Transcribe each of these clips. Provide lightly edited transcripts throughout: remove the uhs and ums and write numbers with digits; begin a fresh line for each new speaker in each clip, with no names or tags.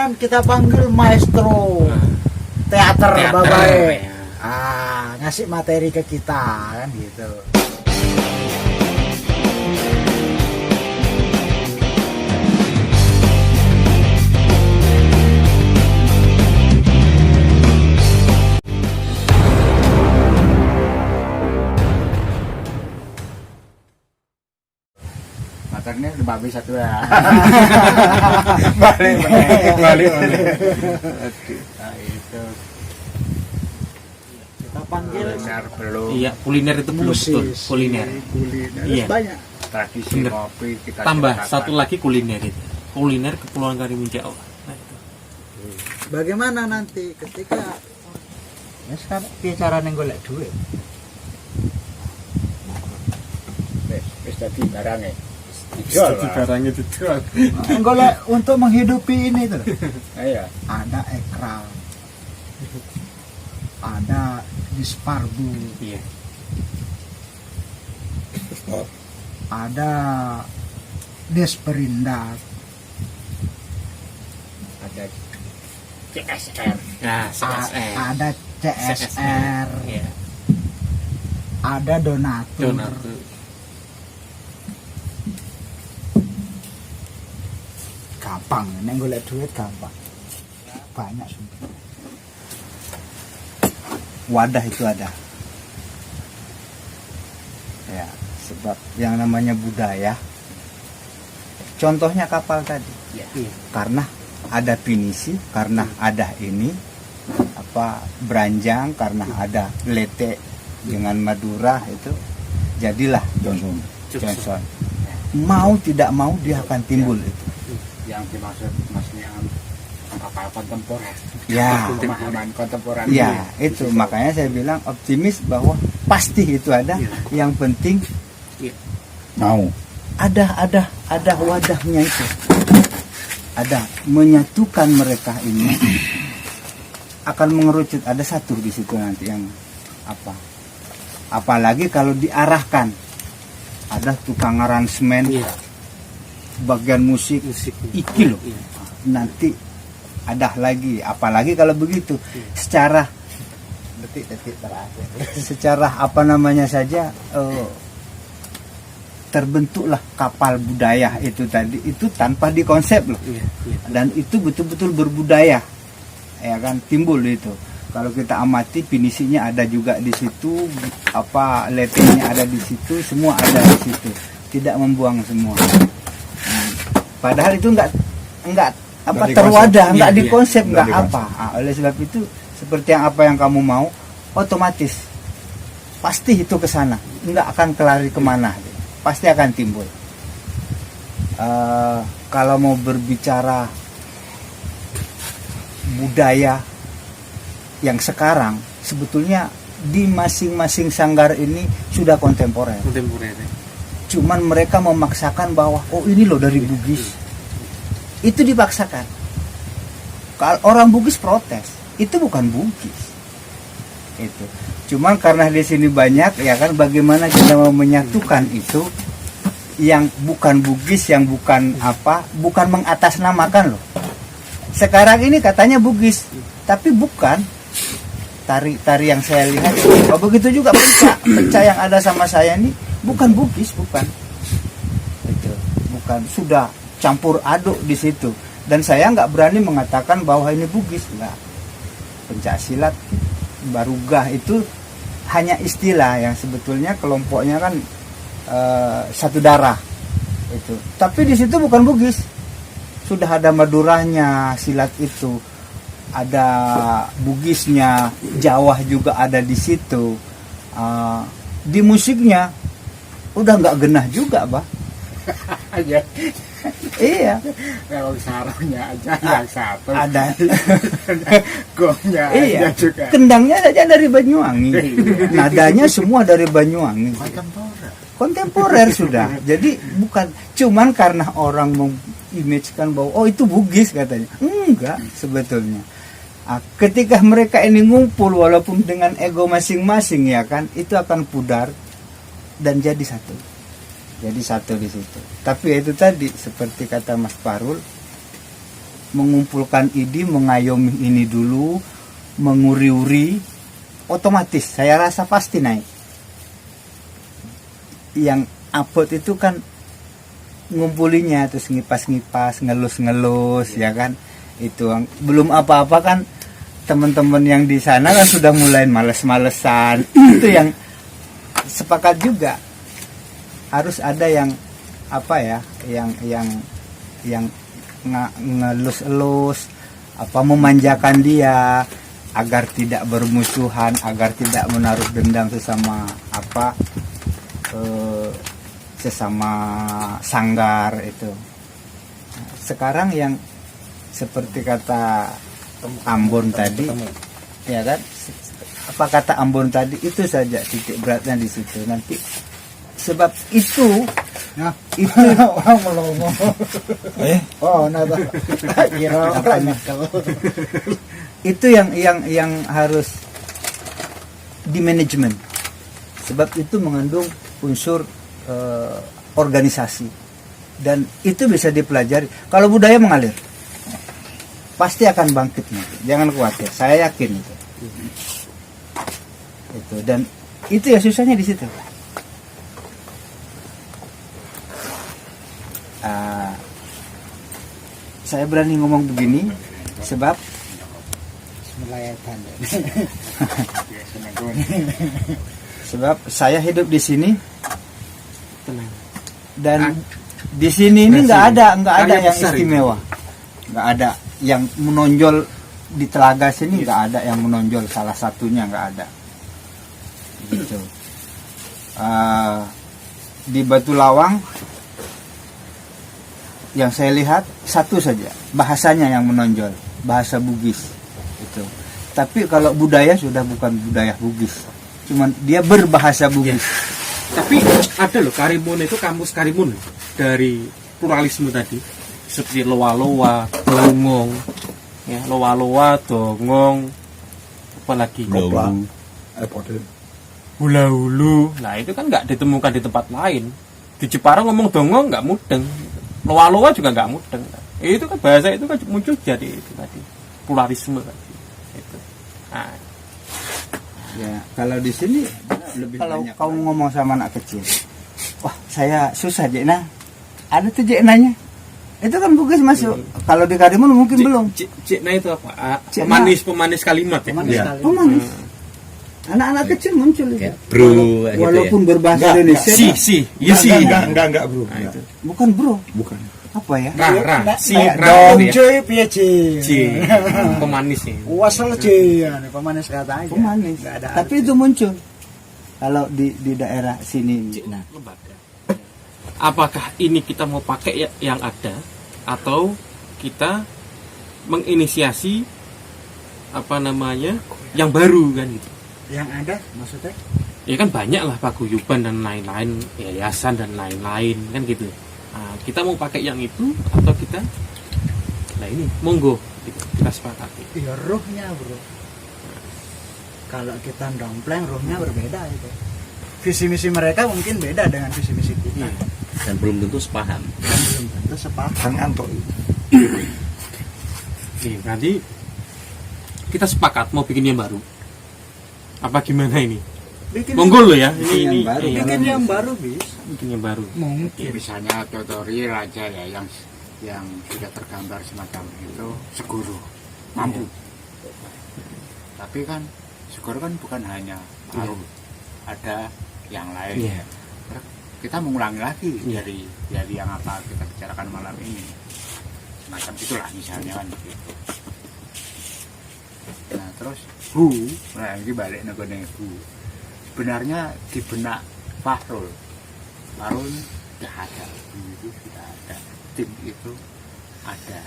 kan kita panggil maestro teater Babae. Ngasih materi ke kita kan gitu.
Maternya udah babi satu ya.
Balik.
Nah, itu
Kita panggil
kuliner belum.
Iya, kuliner itu belum betul. Kuliner. Iya.
Banyak.
Tradisi
Bener.
kopi kita
Tambah
ceritakan.
satu lagi kuliner itu. Kuliner Kepulauan Karimun Jawa. Nah, itu.
Bagaimana nanti ketika
sekarang bicara golek duit. Wis dadi barangnya. Dijual.
Jadi barangnya dijual.
golek untuk menghidupi ini tuh?
Iya.
Ada ekra, ada disparbu,
Iya.
ada desperindak,
Ada CSR.
Nah, CSR.
ada CSR,
Iya.
ada donatur.
Donatur.
Gampang, neng golek duit gampang. Banyak sumpah. Wadah itu ada. Ya, sebab yang namanya budaya. Contohnya kapal tadi.
Iya.
Karena ada pinisi, karena ada ini beranjang, karena ada lete dengan Madura itu jadilah Johnson. Mau tidak mau dia akan timbul itu.
Yang dimaksud maksudnya kapal kontemporer.
Ya.
Pemahaman kontemporer.
Ya, itu makanya saya bilang optimis bahwa pasti itu ada. Yang penting
Mau.
ada wadahnya itu. Ada menyatukan mereka ini akan mengerucut, ada satu di situ nanti yang apalagi kalau diarahkan, ada tukang aransemen, bagian musik iki loh, nanti ada lagi, apalagi kalau begitu secara detik-detik terakhir, secara saja terbentuklah kapal budaya itu tadi, itu tanpa dikonsep loh. Dan itu betul-betul berbudaya, ya kan, timbul itu. Kalau kita amati pinisinya ada juga di situ, letenya ada di situ, semua ada di situ, tidak membuang semua. Padahal itu enggak terwadah, enggak dikonsep, enggak apa. Oleh sebab itu seperti yang apa yang kamu mau, otomatis pasti itu ke sana, enggak akan kelari kemana, pasti akan timbul. Kalau mau berbicara budaya yang sekarang, sebetulnya di masing-masing sanggar ini sudah kontemporer. Cuman mereka memaksakan bahwa ini loh dari Bugis. Itu dipaksakan. Kalau orang Bugis protes, itu bukan Bugis. Itu. Cuman karena di sini banyak, ya kan, bagaimana kita mau menyatukan itu yang bukan Bugis, yang bukan bukan mengatasnamakan loh. Sekarang ini katanya Bugis, tapi bukan. Tari yang saya lihat, begitu juga pecah yang ada sama saya ini bukan Bugis, bukan. Itu, bukan, sudah campur aduk di situ. Dan saya nggak berani mengatakan bahwa ini Bugis, enggak. Pencak silat, barugah itu hanya istilah yang sebetulnya kelompoknya kan satu darah itu. Tapi di situ bukan Bugis. Sudah ada Maduranya silat itu. Ada Bugisnya, Jawa juga ada di situ. Di musiknya udah nggak genah juga, Bah. Iya.
Kalau sarungnya aja yang satu.
Ada.
Gongnya
Iya.
aja juga.
Kendangnya saja dari Banyuwangi. Nadanya semua dari Banyuwangi. Kontemporer sudah. Jadi bukan cuman karena orang mengimagekan bahwa itu Bugis katanya. Enggak sebetulnya. Ketika mereka ini ngumpul walaupun dengan ego masing-masing, ya kan, itu akan pudar dan jadi satu. Jadi satu di situ. Tapi itu tadi seperti kata Mas Parul, mengumpulkan ide, mengayomi ini dulu, menguri-uri, otomatis saya rasa pasti naik. Yang upload itu kan ngumpulinya, terus ngipas-ngipas, ngelus-ngelus, ya kan. Itu belum apa-apa kan, teman-teman yang di sana kan sudah mulai males-malesan. Itu yang sepakat juga, harus ada yang apa ya, yang ngelus-elus, apa, memanjakan dia agar tidak bermusuhan, agar tidak menaruh dendam sesama apa, sesama sanggar itu. Sekarang yang seperti kata Ambon tadi, ya kan? Apa kata Ambon tadi, itu saja titik beratnya di situ nanti. Sebab itu,
Nah,
itu
orang melongo. Oh, nada. Kira banyak kalau.
itu yang harus di manajemen. Sebab itu mengandung unsur organisasi, dan itu bisa dipelajari. Kalau budaya mengalir, pasti akan bangkit nanti. Jangan khawatir, saya yakin itu. Itu, dan itu ya susahnya di situ. Saya berani ngomong begini sebab
Melayatan.
sebab saya hidup di sini,
Tenang.
dan di sini ini nggak ada
Karya
yang
besar
istimewa, nggak ada yang menonjol di telaga sini, nggak ada yang menonjol, salah satunya nggak ada. Gitu. Di Batu Lawang yang saya lihat satu saja bahasanya yang menonjol, bahasa Bugis itu. Tapi kalau budaya sudah bukan budaya Bugis, cuman dia berbahasa Bugis.
Tapi ada loh, Karimun itu kamus Karimun dari pluralisme tadi, seperti loa-loa, dongong, ya, loa-loa, dongong, apalagi hula-hulu. Nah itu kan nggak ditemukan di tempat lain. Di Jepara ngomong dongong nggak mudeng, loa-loa juga nggak mudeng. Itu kan bahasa itu kan muncul jadi itu tadi, pluralisme tadi. Itu. Nah,
Ya, kalau di sini lebih kalau banyak kau ngomong sama anak kecil, wah saya susah Jekna, ada tuh Jeknanya, itu kan Bugis masuk. Kalau di Karimun mungkin belum.
Cekna itu apa?
Cekna.
Pemanis kalimat ya.
Pemanis
Ya.
kalimat.
Pemanis. Anak-anak kecil muncul itu.
Bro, gitu
Walaupun berbahasa Indonesia.
Iya sih.
enggak bro.
Nah, itu.
Bukan bro.
Bukan.
Apa ya?
Ra,
Dong
gitu ya.
cuy piye cuy.
C. Pemanis nih.
Wasal cuy, ya, pemanis kata aja.
Pemanis.
Nggak ada
Tapi itu muncul. Kalau di daerah sini.
Nah, lembaga. Apakah ini kita mau pakai yang ada atau kita menginisiasi apa namanya yang baru kan gitu?
yang ada maksudnya
Ya kan banyak lah paguyuban dan lain-lain, yayasan dan lain-lain kan gitu. Nah, kita mau pakai yang itu atau kita, nah ini monggo gitu, kita sepakati.
ya ruhnya bro. Kalau kita dompleng ruhnya berbeda itu. Visi misi mereka mungkin beda dengan visi misi kita.
Dan belum tentu sepaham.
Dan belum tentu sepakat.
Anto.
Oke, nanti kita sepakat mau bikin yang baru. Apa gimana ini?
Bikin
Monggo lo ya,
Bikin yang
ini
baru.
iya,
bikin yang baru bis.
bikin yang baru.
Mungkin.
Misalnya tutorial aja ya yang sudah tergambar semacam itu seguru mampu. Tapi kan seguru kan bukan hanya baru, ada yang lain.
Iya.
Kita mengulangi lagi
Iya.
dari yang apa kita bicarakan malam ini. Semacam itulah misalnya kan begitu. Nah terus nah ini balik nih sebenarnya di benak Fahrul sudah ada, itu sudah ada, tim itu ada,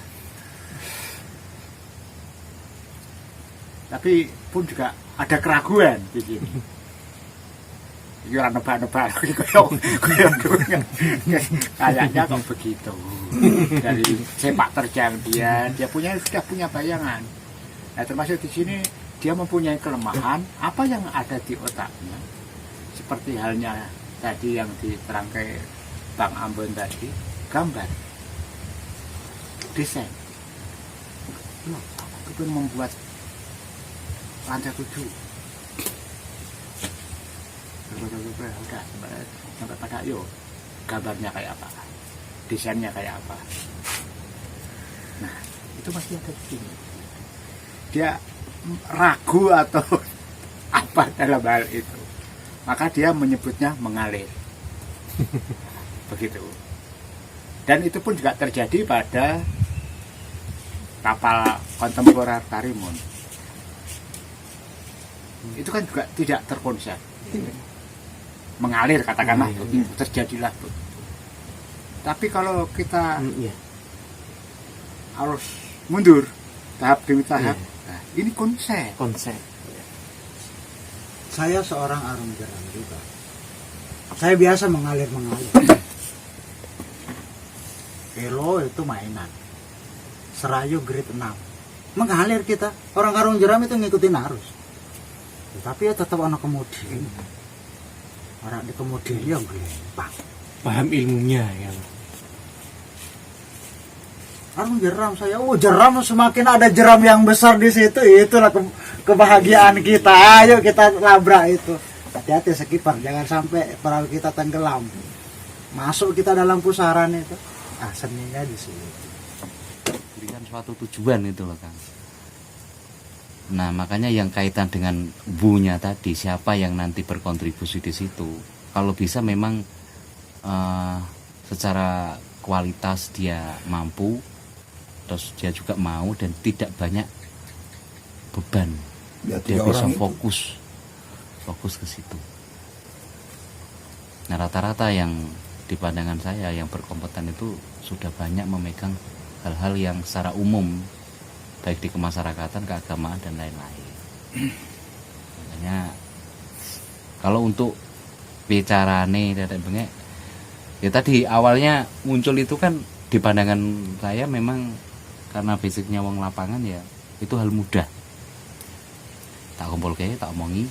tapi pun juga ada keraguan di sini. Ini orang nebak-nebak kayaknya kok begitu. Dari sepak terjang dia sudah punya bayangan. Nah, termasuk di sini dia mempunyai kelemahan apa yang ada di otaknya, seperti halnya tadi yang diterangkan Bang Ambon tadi, gambar, desain. Aku pengen membuat lantai 7. Udah sampai pada yuk gambarnya kayak apa, desainnya kayak apa. Nah itu masih ada di sini. Dia ragu atau apa dalam hal itu, maka dia menyebutnya mengalir. Begitu. Dan itu pun juga terjadi pada kapal kontemporer Karimun. Itu kan juga tidak terkonsep. Mengalir katakanlah, terjadilah begitu. Tapi kalau kita harus mundur tahap demi tahap, nah, ini konsep.
Saya seorang arung jeram juga. Saya biasa mengalir. Elo itu mainan. Serayu grade 6. Mengalir kita. Orang arung jeram itu ngikutin arus. Tapi ya tetap anak kemudi. Orang di kemudi dia gelempang.
Paham ilmunya ya.
Arung jeram saya, jeram semakin ada jeram yang besar di situ, itulah kebahagiaan kita. Ayo kita labrak itu. Hati-hati skipper, jangan sampai perahu kita tenggelam. Masuk kita dalam pusaran itu. Seninya di sini.
Berikan suatu tujuan itu loh Kang. Nah makanya yang kaitan dengan bunya tadi, siapa yang nanti berkontribusi di situ. Kalau bisa memang secara kualitas dia mampu, terus dia juga mau dan tidak banyak beban.
Ya,
Dia
3
bisa
orang itu.
fokus ke situ. Nah rata-rata yang di pandangan saya yang berkompeten itu sudah banyak memegang hal-hal yang secara umum, baik di kemasyarakatan, keagamaan dan lain-lain. Makanya kalau untuk bicarane dan bengek, ya tadi awalnya muncul itu kan di pandangan saya memang karena basicnya wong lapangan ya itu hal mudah. Tak kumpul tak omongi,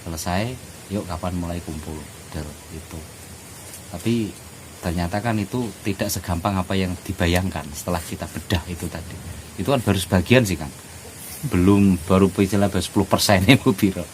selesai, yuk kapan mulai kumpul, itu. Tapi ternyata kan itu tidak segampang apa yang dibayangkan setelah kita bedah itu tadi. Itu kan baru sebagian sih Kang. Baru istilah 10% itu biro.